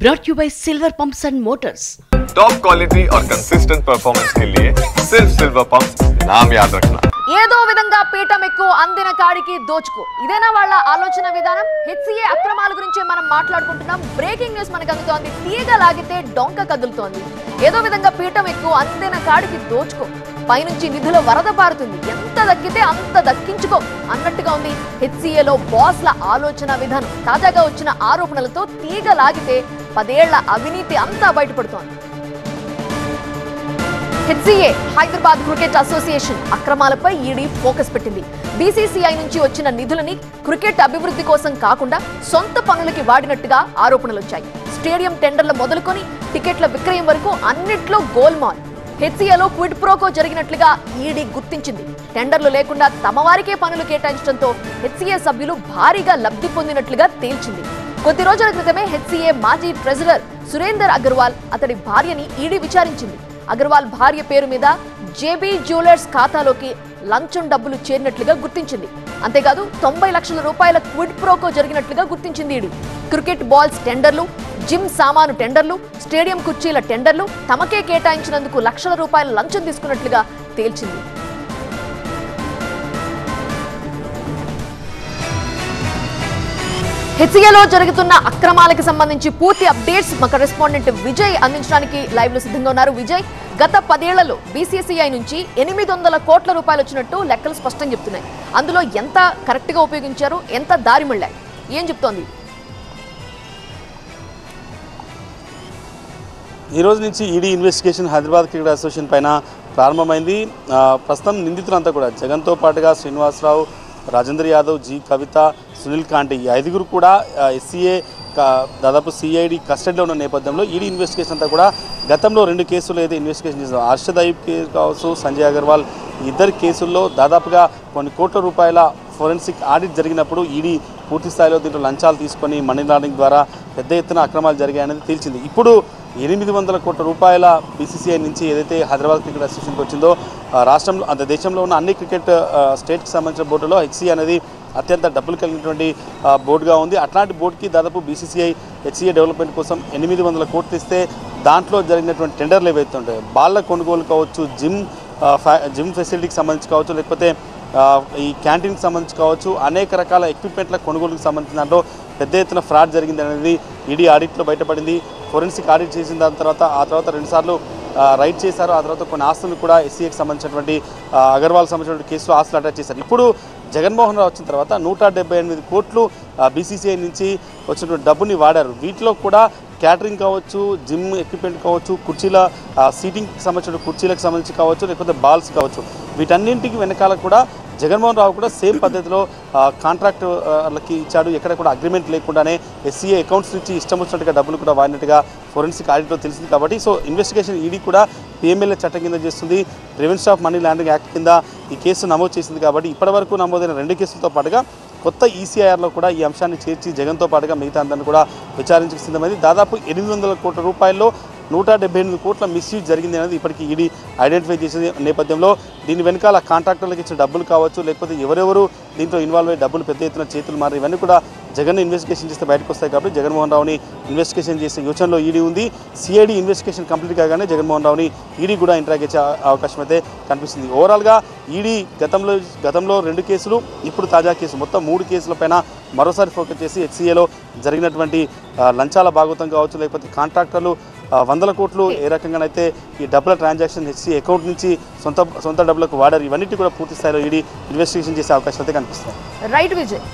brought to you by Silver Pumps and Motors. Top quality और consistent performance के लिए सिर्फ सिल्वर पंप्स नाम याद रखना. ఏదో విధంగా పీఠం ఎక్కువ అందిన కాడికి దోచుకో ఇదేనా వాళ్ళ ఆలోచన విధానం. హెచ్సిఏ అక్రమాల గురించి మనం మాట్లాడుకుంటున్నాం. బ్రేకింగ్ న్యూస్ మనకు అందుతోంది. తీగ లాగితే డొంక కదులుతోంది. ఏదో విధంగా పీఠం ఎక్కువ అందిన కాడికి దోచుకో, పైనుంచి నిధుల వరద పారుతుంది, ఎంత దక్కితే అంత దక్కించుకో అన్నట్టుగా ఉంది హెచ్సిఏలో బాస్ల ఆలోచన విధానం. తాజాగా వచ్చిన ఆరోపణలతో తీగ లాగితే 10 ఏళ్ల అవినీతి అంతా బయటపడుతోంది. హెచ్సిఏ హైదరాబాద్ క్రికెట్ అసోసియేషన్ అక్రమాలపై ఈడీ ఫోకస్ పెట్టింది. బీసీసీఐ నుంచి వచ్చిన నిధులని క్రికెట్ అభివృద్ధి కోసం కాకుండా సొంత పనులకి వాడినట్టుగా ఆరోపణలు వచ్చాయి. స్టేడియం టెండర్లు మొదలుకొని టికెట్ల విక్రయం వరకు అన్నిట్లో గోల్మాల్. హెచ్సిఏలో క్విడ్ ప్రోకో జరిగినట్లుగా ఈడీ గుర్తించింది. టెండర్లు లేకుండా తమ వారికే పనులు కేటాయించడంతో హెచ్సిఏ సభ్యులు భారీగా లబ్ధి పొందినట్లుగా తేల్చింది. కొద్ది రోజుల క్రితమే హెచ్సిఏ మాజీ ట్రెజరర్ సురేందర్ అగర్వాల్ అతడి భార్యని ఈడీ విచారించింది. అగర్వాల్ భార్య పేరు మీద జేబీ జ్యువెలర్స్ ఖాతాలోకి లంచం డబ్బులు చేరినట్లుగా గుర్తించింది. అంతేకాదు 90 లక్షల రూపాయల క్విడ్ ప్రోకో జరిగినట్లుగా గుర్తించింది ఈడీ. క్రికెట్ బాల్స్ టెండర్లు, జిమ్ సామాను టెండర్లు, స్టేడియం కుర్చీల టెండర్లు తమకే కేటాయించినందుకు లక్షల రూపాయల లంచం తీసుకున్నట్లుగా తేల్చింది. హెచ్సిఏలో జరుగుతున్న అక్రమాలకు సంబంధించి పూర్తి అప్డేట్స్ మా కరెస్పాండెంట్ విజయ్ అందించడానికి లైవ్ లో సిద్ధంగా ఉన్నారు. విజయ్, గత 10 ఏళ్లలో బీసీసీఐ నుంచి 800 కోట్ల రూపాయలు వచ్చినట్టు లెక్కలు స్పష్టం చెప్తున్నాయి. అందులో ఎంత కరెక్ట్ గా ఉపయోగించారు, ఎంత దారి మళ్ళాయి, ఏం చెప్తోంది? ఈ రోజు నుంచి ED investigation Hyderabad cricket association పైన ప్రారంభమైంది. ప్రస్తుతం నిందితులంతా కూడా జగన్తో పాటుగా శ్రీనివాసరావు, రాజేంద్ర యాదవ్, జీ కవిత, సునీల్ కాంటే ఈ 5గురు కూడా ఎస్సీఏ దాదాపు సిఐడి కస్టడీలో ఉన్న నేపథ్యంలో ఈడీ ఇన్వెస్టిగేషన్ అంతా కూడా గతంలో 2 కేసులు అయితే ఇన్వెస్టిగేషన్ చేశారు. హర్షద్ అయూబ్ కేసు కావచ్చు, సంజయ్ అగర్వాల్ ఇద్దరు కేసుల్లో దాదాపుగా కొన్ని కోట్ల రూపాయల ఫోరెన్సిక్ ఆడిట్ జరిగినప్పుడు ఈడీ పూర్తి స్థాయిలో దీంట్లో లంచాలు తీసుకొని మనీ లాండరింగ్ ద్వారా పెద్ద ఎత్తున అక్రమాలు జరిగాయనేది తేల్చింది. ఇప్పుడు 800 కోట్ల రూపాయల బీసీసీఐ నుంచి ఏదైతే హైదరాబాద్ క్రికెట్ అసోసియేషన్కి వచ్చిందో రాష్ట్రంలో దేశంలో ఉన్న అన్ని క్రికెట్ స్టేట్కి సంబంధించిన బోర్డులో హెచ్సిఏ అనేది అత్యంత డబ్బులు కలిగినటువంటి బోర్డుగా ఉంది. అట్లాంటి బోర్డుకి దాదాపు బీసీసీఐ హెచ్సిఏ డెవలప్మెంట్ కోసం 800 కోట్లు ఇస్తే దాంట్లో జరిగినటువంటి టెండర్లు ఏవైతే ఉంటాయో బాళ్ళ కొనుగోలు కావచ్చు, జిమ్ ఫెసిలిటీకి సంబంధించి కావచ్చు, లేకపోతే ఈ క్యాంటీన్కి సంబంధించి కావచ్చు, అనేక రకాల ఎక్విప్మెంట్ల కొనుగోలుకు సంబంధించిన దాంట్లో పెద్ద ఎత్తున ఫ్రాడ్ జరిగింది అనేది ఈడీ ఆడిట్లో బయటపడింది. ఫోరెన్సిక్ ఆడిట్ చేసిన దాని తర్వాత 2 సార్లు రైడ్ చేశారు. ఆ తర్వాత కొన్ని ఆస్తులు కూడా ఎస్సీఏకి సంబంధించినటువంటి అగర్వాల్ సంబంధించినటువంటి కేసులో ఆస్తులు అటాచ్ చేశారు. ఇప్పుడు జగన్మోహన్ రావు వచ్చిన తర్వాత 178 కోట్లు బీసీసీఐ నుంచి వచ్చినటువంటి డబ్బుని వాడారు. వీటిలో కూడా క్యాటరింగ్ కావచ్చు, జిమ్ ఎక్విప్మెంట్ కావచ్చు, కుర్చీల సీటింగ్కి సంబంధించిన కుర్చీలకు సంబంధించి కావచ్చు, లేకపోతే బాల్స్ కావచ్చు, వీటన్నింటికి వెనకాల కూడా జగన్మోహన్ రావు కూడా సేమ్ పద్ధతిలో కాంట్రాక్టర్లకి ఇచ్చాడు. ఎక్కడ కూడా అగ్రిమెంట్ లేకుండానే ఎస్సీఏ అకౌంట్స్ నుంచి ఇష్టం వచ్చినట్టుగా డబ్బులు కూడా వాడినట్టుగా ఫోరెన్సిక్ ఆడిట్లో తెలిసింది. కాబట్టి సో ఇన్వెస్టిగేషన్ ఈడీ కూడా పిఎంఎల్ఏ చట్టం కింద చేస్తుంది. Prevention of money laundering act కింద ఈ కేసు నమోదు చేసింది. కాబట్టి ఇప్పటివరకు నమోదైన 2 కేసులతో పాటుగా కొత్త ఈసీఐఆర్లో కూడా ఈ అంశాన్ని చేర్చి జగన్తో పాటుగా మిగతా అందరినీ కూడా విచారించక సిద్ధమైంది. దాదాపు 800 కోట్ల రూపాయల్లో 178 కోట్ల మిస్యూజ్ జరిగింది అనేది ఇప్పటికీ ఈడీ ఐడెంటిఫై చేసే నేపథ్యంలో దీని వెనకాల కాంట్రాక్టర్లకు ఇచ్చిన డబ్బులు కావచ్చు, లేకపోతే ఎవరెవరు దీంట్లో ఇన్వాల్వ్ అయ్యి డబ్బులు పెద్ద ఎత్తున చేతులు మారి ఇవన్నీ కూడా జగన్ ఇన్వెస్టిగేషన్ చేస్తే బయటకు వస్తాయి. కాబట్టి జగన్మోహన్ రావుని ఇన్వెస్టిగేషన్ చేసే యోచనలో ఈడీ ఉంది. సిఐడి ఇన్వెస్టిగేషన్ కంప్లీట్ కాగానే జగన్మోహన్ రావుని ఈడీ కూడా ఇంటరాక్ట్ చేసే అవకాశం అయితే కనిపిస్తుంది. ఓవరాల్గా ఈడీ గతంలో 2 కేసులు, ఇప్పుడు తాజా కేసు, మొత్తం 3 కేసులపైన మరోసారి ఫోకస్ చేసి హెచ్సిఏలో జరిగినటువంటి లంచాల భాగవతం కావచ్చు, లేకపోతే కాంట్రాక్టర్లు 100 కోట్లు ఏ రకంగానైతే ఈ డబ్బుల ట్రాన్సాక్షన్ హెచ్సిఏ అకౌంట్ నుంచి సొంత డబ్బులకు వాడారు, ఇవన్నిటి కూడా పూర్తి స్థాయిలో ఈడీ ఇన్వెస్టిగేషన్ చేసే అవకాశం అయితే కనిపిస్తుంది. రైట్ విజయ్.